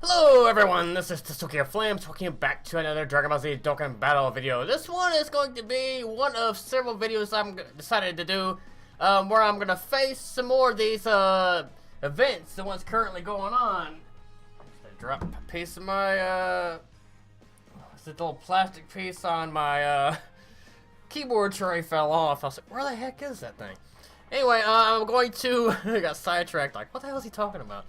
Hello everyone, this is Tsuki Flames, welcome back to another Dragon Ball Z Dokkan battle video. This one is going to be one of several videos I'm decided to do, where I'm going to face some more of these events, the ones currently going on. I dropped a piece of my, this little plastic piece on my keyboard tray fell off. I was like, where the heck is that thing? Anyway, I'm going to, I got sidetracked, like, what the hell is he talking about?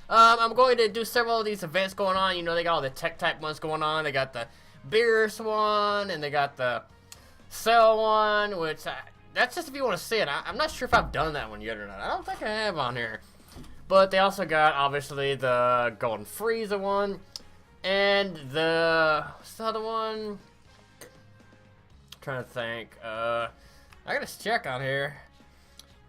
I'm going to do several of these events going on. You know, they got all the tech type ones going on. They got the Beerus one, and they got the Cell one, which that's just if you want to see it. I'm not sure if I've done that one yet or not. I don't think I have on here. But they also got, obviously, the Golden Frieza one, and what's the other one? I'm trying to think. I gotta check on here.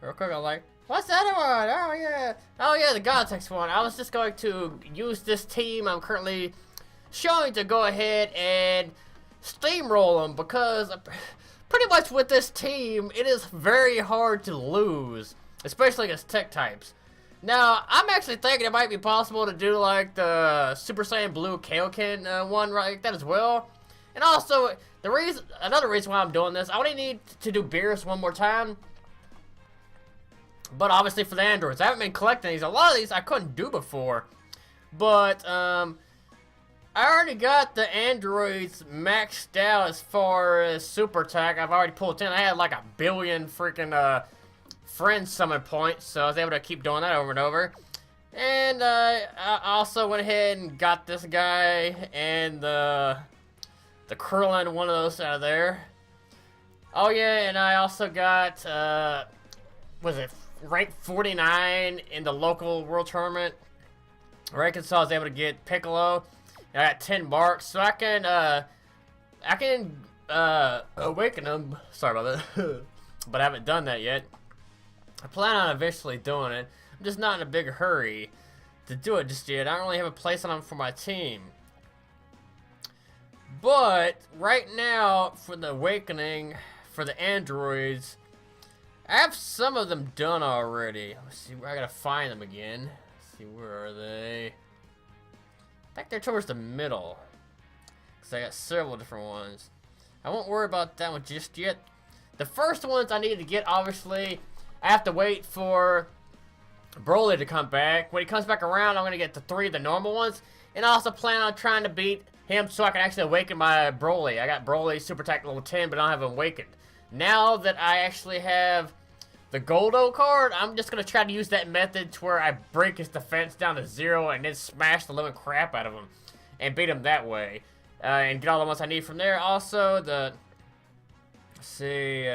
Real quick, I'm like, what's the other one? Oh yeah, the Godtex one. I was just going to use this team I'm currently showing to go ahead and steamroll them, because pretty much with this team, it is very hard to lose, especially against tech types. Now, I'm actually thinking it might be possible to do like the Super Saiyan Blue Kaioken one like that as well. And also, another reason why I'm doing this, I only need to do Beerus one more time. But obviously for the androids, I haven't been collecting these. A lot of these I couldn't do before. But, I already got the androids maxed out as far as super attack. I've already pulled 10. I had like 1 billion freaking, friend summon points. So I was able to keep doing that over and over. And, I also went ahead and got this guy and the Krillin, one of those out of there. Oh yeah, and I also got, was it ranked 49 in the local world tournament. Right, so I was able to get Piccolo. And I got 10 marks, so I can awaken him. Sorry about that, but I haven't done that yet. I plan on eventually doing it. I'm just not in a big hurry to do it just yet. I don't really have a place on them for my team. But right now, for the awakening, for the androids, I have some of them done already. Let's see, I gotta find them again. Let's see, where are they? I think they're towards the middle, because I got several different ones. I won't worry about that one just yet. The first ones I need to get, obviously, I have to wait for Broly to come back. When he comes back around, I'm gonna get the 3 of the normal ones, and I also plan on trying to beat him so I can actually awaken my Broly. I got Broly Super Attack level 10, but I don't have him awakened. Now that I actually have the Goldo card, I'm just going to try to use that method to where I break his defense down to 0 and then smash the living crap out of him and beat him that way. And get all the ones I need from there. Also, let's see,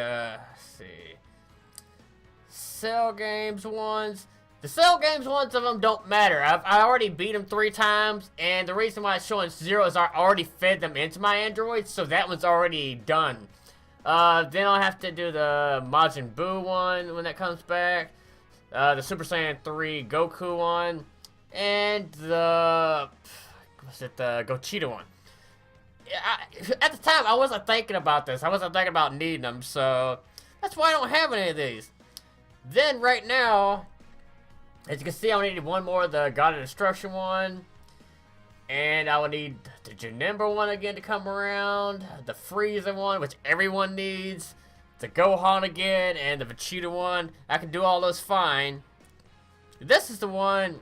Cell Games ones. The Cell Games ones of them don't matter. I already beat them 3 times, and the reason why it's showing 0 is I already fed them into my androids, so that one's already done. Then I'll have to do the Majin Buu one when that comes back, the Super Saiyan 3 Goku one, and the Gogeta one. At the time, I wasn't thinking about this. I wasn't thinking about needing them, so that's why I don't have any of these. Then right now, as you can see, I need one more, the God of Destruction one. And I will need the Janemba one again to come around, the Frieza one, which everyone needs, the Gohan again, and the Vegeta one. I can do all those fine. This is the one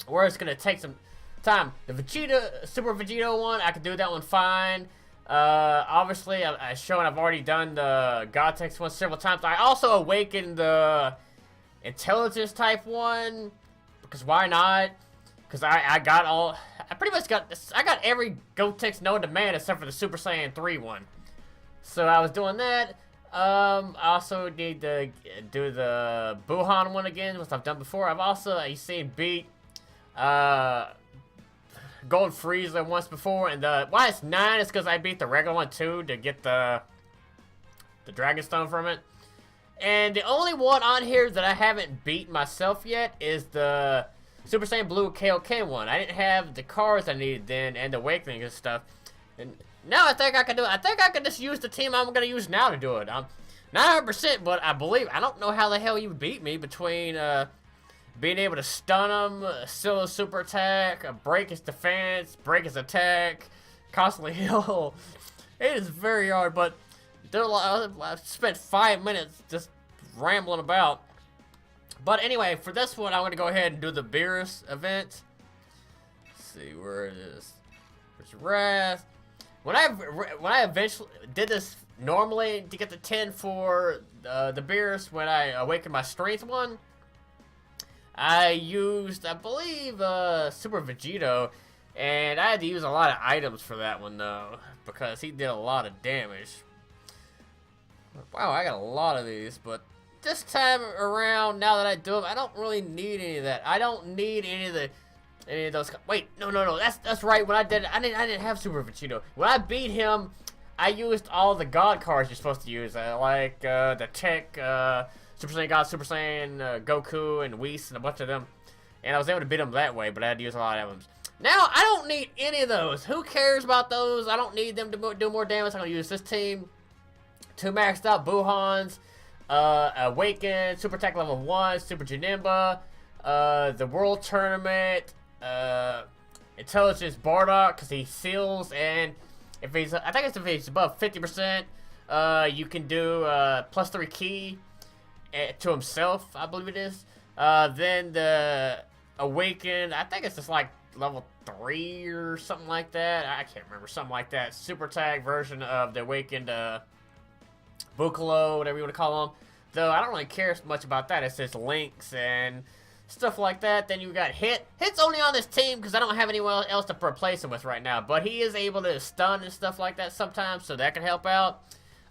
where it's going to take some time. The Vegeta, Super Vegeta one, I can do that one fine. Obviously, I've shown I've already done the Godtex one several times. I also awakened the Intelligence type one, because why not? Because I pretty much got this. I got every Gotenks known to man except for the Super Saiyan 3 one. So I was doing that. I also need to do the Buhan one again, which I've done before. I've also, you seen, beat Golden Frieza once before. And why it's 9 is because I beat the regular one too to get the Dragon Stone from it. And the only one on here that I haven't beat myself yet is the Super Saiyan Blue Kaioken one. I didn't have the cards I needed then and the awakening and stuff. And now I think I can do it. I think I can just use the team I'm going to use now to do it. I'm not 100%, but I believe. I don't know how the hell you beat me between being able to stun him, seal his super attack, break his defense, break his attack, constantly heal. It is very hard, but I've spent 5 minutes just rambling about. But anyway, for this one, I'm going to go ahead and do the Beerus event. Let's see where it is. There's Wrath. When I eventually did this normally to get the 10 for the Beerus, when I awakened my strength one, I used, I believe, Super Vegito, and I had to use a lot of items for that one though, because he did a lot of damage. Wow, I got a lot of these, but this time around, now that I do them, I don't really need any of that. I don't need any of those. Wait, no, that's right. When I did it, I didn't have Super Vegito. When I beat him, I used all the God cards you're supposed to use, like the Tech, Super Saiyan God, Super Saiyan, Goku, and Whis, and a bunch of them. And I was able to beat him that way, but I had to use a lot of them. Now, I don't need any of those. Who cares about those? I don't need them to do more damage. I'm going to use this team. 2 maxed out Buhans, Awaken, Super Attack level 1, Super Janemba, the World Tournament, Intelligence Bardock, because he seals, and if he's, I think it's if he's above 50%, you can do +3 key to himself, I believe it is. Then the Awaken, I think it's just like level 3 or something like that. I can't remember, something like that. Super Attack version of the Awakened Buccalo, whatever you want to call them. Though I don't really care much about that. It's just links and stuff like that. Then you got Hit. Hit's only on this team because I don't have anyone else to replace him with right now. But he is able to stun and stuff like that sometimes, so that can help out.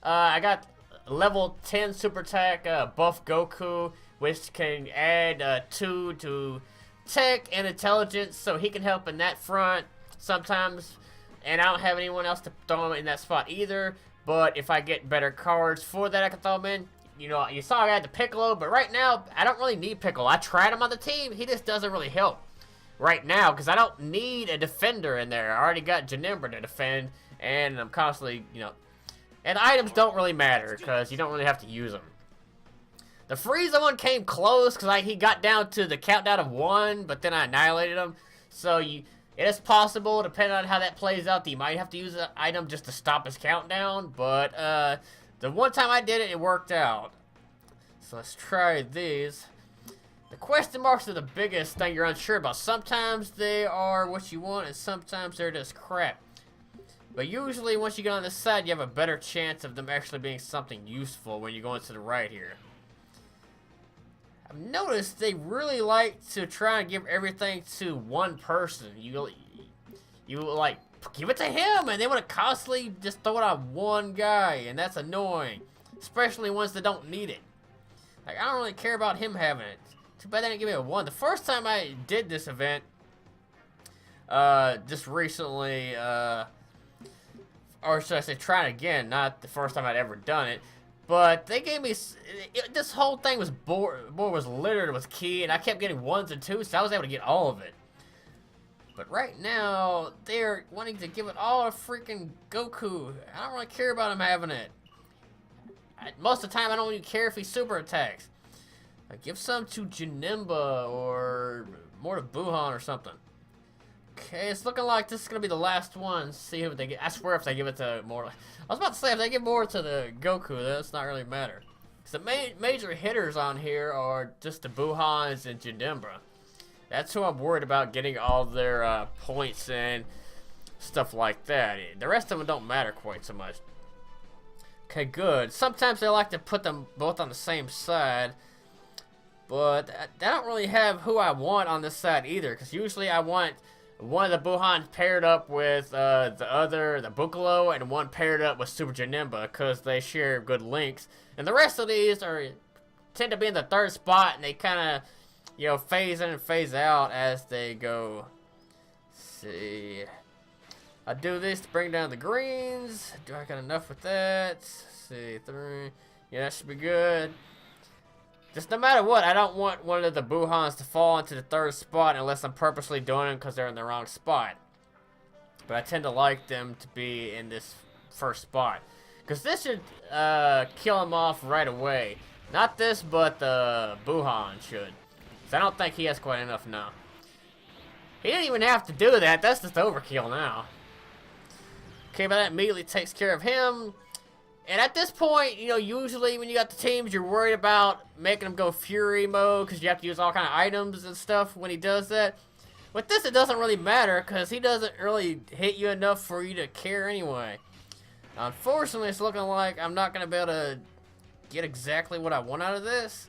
I got level 10 Super Attack Buff Goku, which can add 2 to Tech and Intelligence, so he can help in that front sometimes. And I don't have anyone else to throw him in that spot either. But if I get better cards for that, I can throw him in. You know, you saw I had the Piccolo, but right now, I don't really need Piccolo. I tried him on the team. He just doesn't really help right now because I don't need a defender in there. I already got Janemba to defend, and I'm constantly, you know... And items don't really matter because you don't really have to use them. The Frieza one came close because he got down to the countdown of 1, but then I annihilated him. So it is possible, depending on how that plays out, that you might have to use an item just to stop his countdown. But the one time I did it, it worked out. So let's try these. The question marks are the biggest thing you're unsure about. Sometimes they are what you want, and sometimes they're just crap. But usually, once you get on this side, you have a better chance of them actually being something useful when you go into the right here. I've noticed they really like to try and give everything to one person. You like, give it to him, and they want to constantly just throw it on one guy, and that's annoying. Especially ones that don't need it. Like, I don't really care about him having it. Too bad they didn't give me a 1. The first time I did this event, just recently, or should I say trying again, not the first time I'd ever done it, but they gave me, this whole thing was board was littered with key, and I kept getting 1s and 2s, so I was able to get all of it. But right now, they're wanting to give it all to freaking Goku. I don't really care about him having it. Most of the time, I don't even care if he super attacks. Like, give some to Janemba or more to Buhan or something. Okay, it's looking like this is going to be the last one. See who they get. I swear if they give it to more... I was about to say, if they give more to the Goku, that's not really matter. The major hitters on here are just the Buhans and Janemba. That's who I'm worried about getting all their points and stuff like that. The rest of them don't matter quite so much. Okay, good. Sometimes they like to put them both on the same side. But I don't really have who I want on this side either. Because usually I want one of the Buhans paired up with the Buccalo, and one paired up with Super Janemba because they share good links. And the rest of these tend to be in the 3rd spot, and they kind of, you know, phase in and phase out as they go. Let's see. I do this to bring down the greens. Do I got enough with that? Let's see, 3. Yeah, that should be good. Just no matter what, I don't want one of the Buhans to fall into the 3rd spot unless I'm purposely doing them because they're in the wrong spot. But I tend to like them to be in this 1st spot. Because this should kill him off right away. Not this, but the Buhan should. So I don't think he has quite enough now. He didn't even have to do that. That's just overkill now. Okay, but that immediately takes care of him. And at this point, you know, usually when you got the teams, you're worried about making them go Fury mode because you have to use all kind of items and stuff when he does that. With this, it doesn't really matter because he doesn't really hit you enough for you to care anyway. Unfortunately, it's looking like I'm not going to be able to get exactly what I want out of this.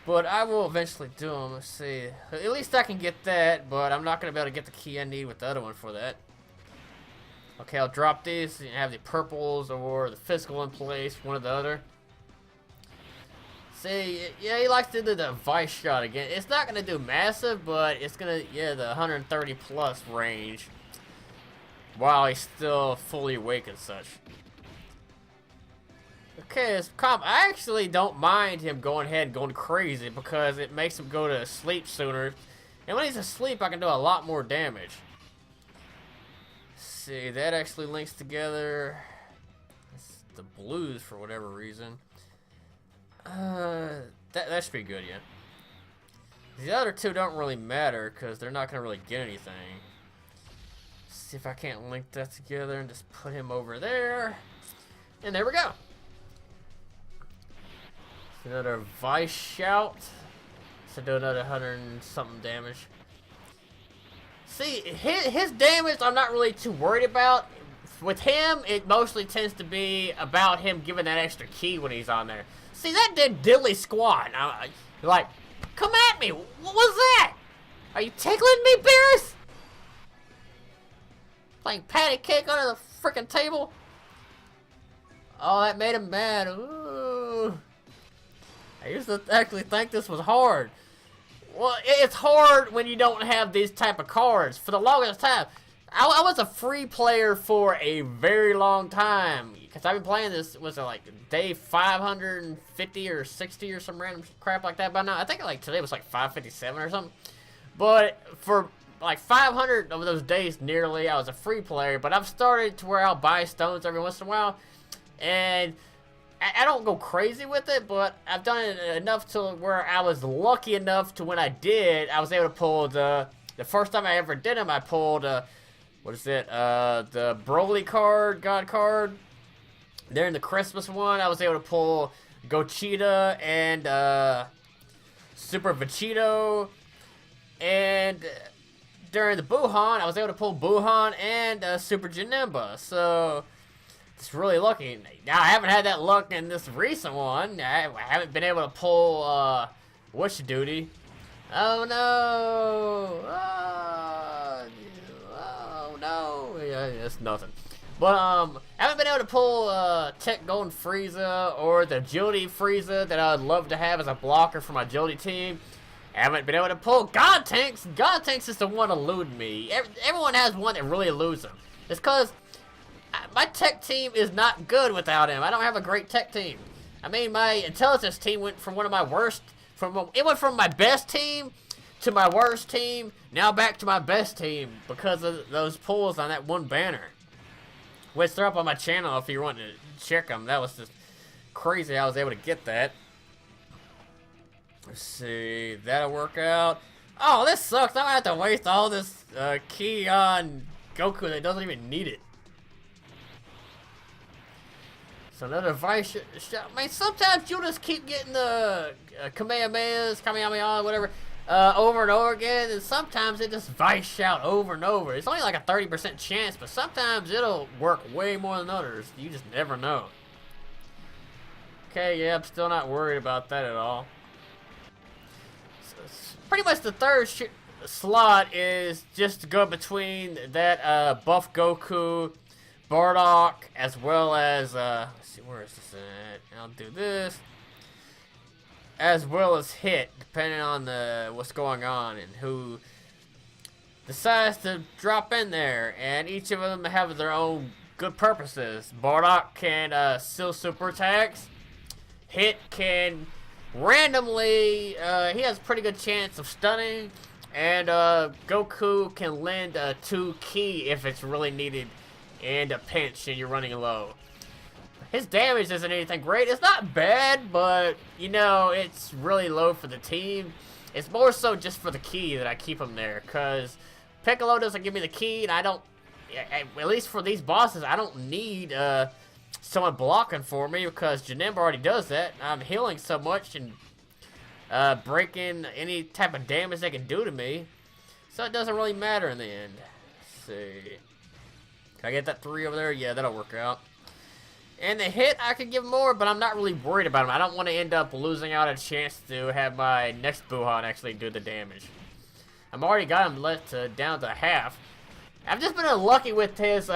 But I will eventually do them. Let's see. At least I can get that, but I'm not going to be able to get the key I need with the other one for that. Okay, I'll drop these and have the purples or the physical in place, one or the other. See, yeah, he likes to do the vice shot again. It's not going to do massive, but it's going to, yeah, the 130 plus range. While he's still fully awake and such. Okay, this comp, I actually don't mind him going ahead and going crazy because it makes him go to sleep sooner. And when he's asleep, I can do a lot more damage. Let's see, that actually links together. It's the blues for whatever reason. That should be good, yeah. The other two don't really matter because they're not going to really get anything. Let's see if I can't link that together and just put him over there. And there we go. Another vice shout. So do another 100 and something damage. See, his damage I'm not really too worried about. With him, it mostly tends to be about him giving that extra key when he's on there. See, that did diddly squat. Like, come at me. What was that? Are you tickling me, Beerus? Playing patty cake under the freaking table? Oh, that made him mad. Ooh. I used to actually think this was hard. Well, it's hard when you don't have these type of cards. For the longest time, I was a free player for a very long time. Because I've been playing this, was it like day 550 or 60 or some random crap like that by now? I think like today was like 557 or something. But for like 500 of those days nearly, I was a free player. But I've started to where I'll buy stones every once in a while. And I don't go crazy with it, but I've done it enough to where I was lucky enough to when I did, I was able to pull the first time I ever did them, I pulled, what is it, the Broly card, God card. During the Christmas one, I was able to pull Gochita and Super Vegito. And during the Buhan, I was able to pull Buhan and Super Janemba. So it's really lucky. Now, I haven't had that luck in this recent one. I haven't been able to pull, What's Your Duty? Oh, no. Oh, no. Yeah, it's nothing. But, I haven't been able to pull, Tech Golden Frieza or the Agility Frieza that I would love to have as a blocker for my Agility team. I haven't been able to pull God Tanks. God Tanks is the one eluding me. Everyone has one that really eludes them. It's because my tech team is not good without him. I don't have a great tech team. I mean, my intelligence team went from one of my worst, it went from my best team to my worst team, now back to my best team because of those pulls on that one banner. Which they're up on my channel if you want to check them. That was just crazy I was able to get that. Let's see, that'll work out. Oh, this sucks. I'm gonna have to waste all this key on Goku that doesn't even need it. So another vice shot. I mean, sometimes you'll just keep getting the Kamehamehas, whatever, over and over again, and sometimes it just vice shout over and over. It's only like a 30% chance, but sometimes it'll work way more than others. You just never know. Okay, yeah, I'm still not worried about that at all. So pretty much the third slot is just to go between that Buff Goku, Bardock, as well as, let's see, where is this at? I'll do this. As well as Hit, depending on what's going on and who decides to drop in there. And each of them have their own good purposes. Bardock can steal super attacks. Hit can randomly, he has a pretty good chance of stunning. And Goku can lend 2 ki if it's really needed. And a pinch and you're running low. His damage isn't anything great. It's not bad, but, you know, it's really low for the team. It's more so just for the key that I keep him there, because Piccolo doesn't give me the key, and I don't, at least for these bosses, I don't need someone blocking for me, because Janemba already does that. I'm healing so much and breaking any type of damage they can do to me, so it doesn't really matter in the end. Let's see. Can I get that 3 over there? Yeah, that'll work out. And the hit, I could give more, but I'm not really worried about him. I don't want to end up losing out a chance to have my next Buhan actually do the damage. I'm already got him down to half. I've just been unlucky with his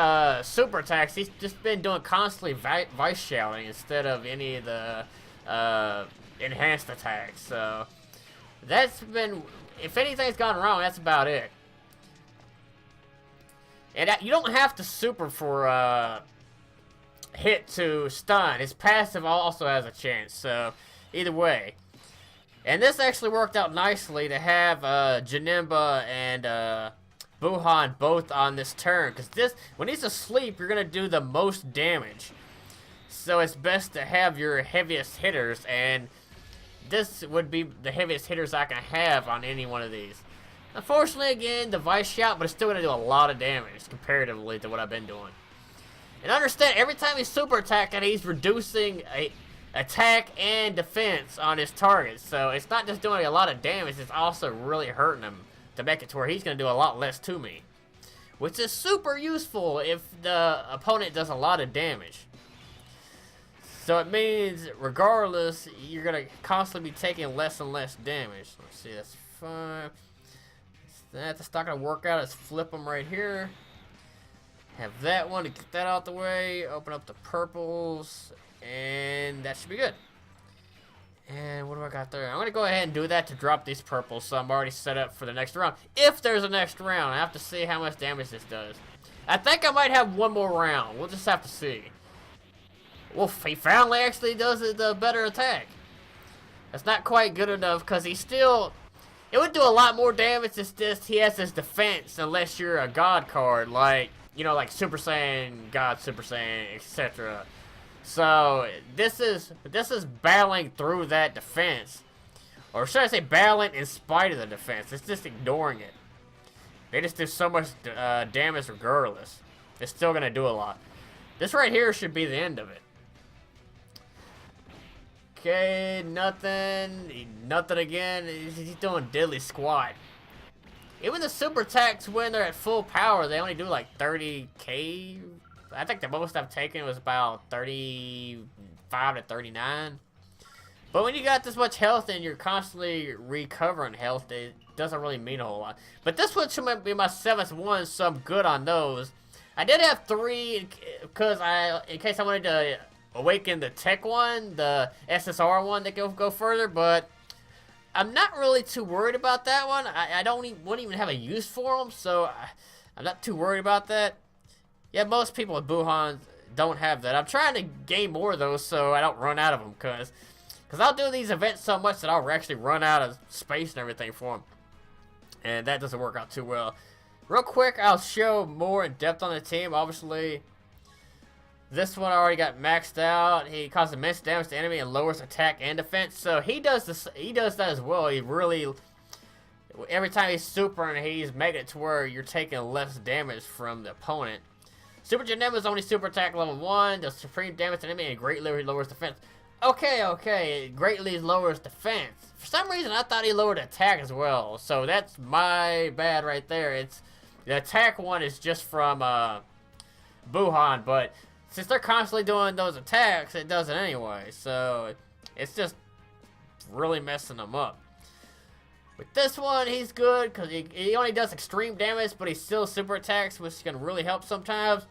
super attacks. He's just been doing constantly vice shouting instead of any of the enhanced attacks. So that's been, if anything's gone wrong, that's about it. And you don't have to super for hit to stun. His passive also has a chance, so either way. And this actually worked out nicely to have Janemba and Buhan both on this turn, because this, when he's asleep, you're gonna do the most damage. So it's best to have your heaviest hitters, and this would be the heaviest hitters I can have on any one of these. Unfortunately, again, the Vice Shout, but it's still gonna do a lot of damage comparatively to what I've been doing. And understand, every time he's super attacking, he's reducing attack and defense on his targets. So it's not just doing a lot of damage, it's also really hurting him to make it to where he's going to do a lot less to me. Which is super useful if the opponent does a lot of damage. So it means, regardless, you're going to constantly be taking less and less damage. Let's see, that's 5. That's not going to work out. Let's flip them right here. Have that one to get that out the way. Open up the purples. And that should be good. And what do I got there? I'm going to go ahead and do that to drop these purples, so I'm already set up for the next round. If there's a next round, I have to see how much damage this does. I think I might have one more round. We'll just have to see. Well, he finally actually does the better attack. That's not quite good enough, because he still... It would do a lot more damage. It's just he has his defense, unless you're a God card, like, you know, like Super Saiyan, God Super Saiyan, etc. So this is battling through that defense, or should I say battling in spite of the defense. It's just ignoring it. They just do so much damage regardless. It's still gonna do a lot. This right here should be the end of it. Okay, nothing again. He's doing diddly squat. Even the super attacks, when they're at full power, they only do like 30k. I think the most I've taken was about 35 to 39. But when you got this much health and you're constantly recovering health, it doesn't really mean a whole lot. But this one should be my 7th one, so I'm good on those. I did have 3 because in case I wanted to awaken the tech one, the SSR one that go further, but I'm not really too worried about that one. I wouldn't even have a use for them, so I'm not too worried about that. Yeah, most people with Buhan don't have that. I'm trying to gain more of those so I don't run out of them, because I'll do these events so much that I'll actually run out of space and everything for them. And that doesn't work out too well. Real quick, I'll show more in depth on the team. Obviously, this one already got maxed out. He causes immense damage to enemy and lowers attack and defense. So he does this. He does that as well. He really, every time he's super, and he's making it to where you're taking less damage from the opponent. Super Janemba is only super attack level 1, does supreme damage to enemy, and greatly lowers defense. Okay, it greatly lowers defense. For some reason, I thought he lowered attack as well, so that's my bad right there. It's the attack one is just from Buhan, but since they're constantly doing those attacks, it does it anyway. So it's just really messing them up. With this one, he's good because he only does extreme damage, but he still super attacks, which can really help sometimes.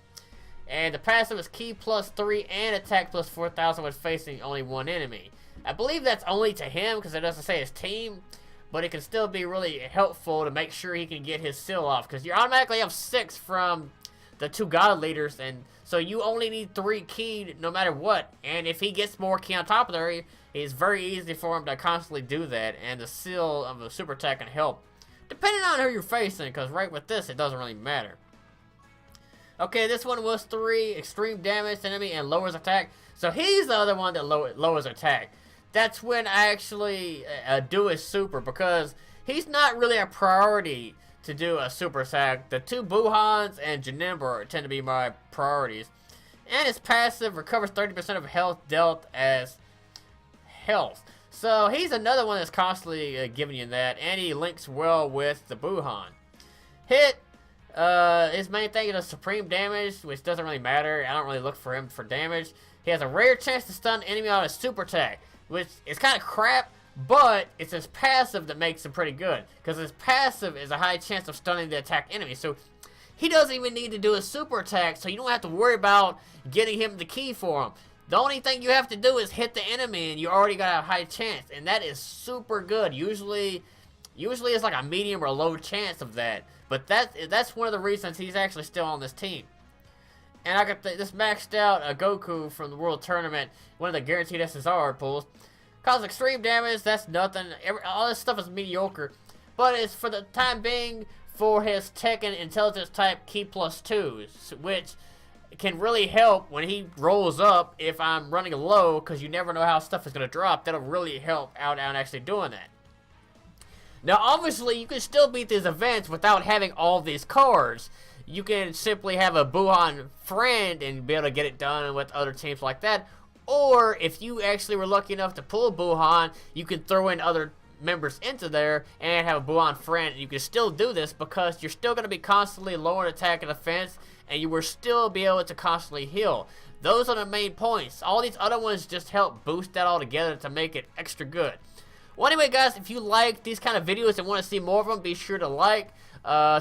And the passive is Ki +3 and attack +4,000 when facing only one enemy. I believe that's only to him because it doesn't say his team, but it can still be really helpful to make sure he can get his seal off, because you automatically have 6 from the 2 god leaders, and so you only need 3 Ki no matter what. And if he gets more Ki on top of there, it's very easy for him to constantly do that, and the seal of the super attack can help, depending on who you're facing, because right with this, it doesn't really matter. Okay, this one was 3 extreme damage to enemy and lowers attack. So he's the other one that lowers attack. That's when I actually do his super, because he's not really a priority to do a super attack. The 2 Buhans and Janimber tend to be my priorities. And his passive recovers 30% of health dealt as health. So he's another one that's constantly giving you that, and he links well with the Buhan. Hit, his main thing is supreme damage, which doesn't really matter. I don't really look for him for damage. He has a rare chance to stun an enemy on a super attack, which is kind of crap, but it's his passive that makes him pretty good, because his passive is a high chance of stunning the attack enemy. So he doesn't even need to do a super attack, so you don't have to worry about getting him the key for him. The only thing you have to do is hit the enemy, and you already got a high chance, and that is super good. Usually it's like a medium or low chance of that, but that's one of the reasons he's actually still on this team. And I got this maxed out Goku from the World Tournament, one of the guaranteed SSR pulls. Causes extreme damage, that's nothing. All this stuff is mediocre, but it's for the time being for his Tekken Intelligence type Key +2s, which can really help when he rolls up if I'm running low, because you never know how stuff is going to drop. That'll really help out actually doing that. Now, obviously, you can still beat these events without having all these cards. You can simply have a Buhan friend and be able to get it done with other teams like that. Or, if you actually were lucky enough to pull Buhan, you can throw in other members into there and have a Buhan friend. And you can still do this because you're still going to be constantly lowering attack and defense, and you will still be able to constantly heal. Those are the main points. All these other ones just help boost that all together to make it extra good. Well, anyway, guys, if you like these kind of videos and want to see more of them, be sure to like,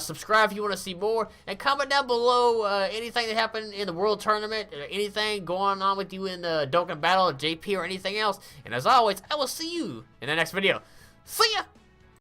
subscribe if you want to see more, and comment down below anything that happened in the World Tournament, anything going on with you in the Dokkan Battle, or JP, or anything else. And as always, I will see you in the next video. See ya!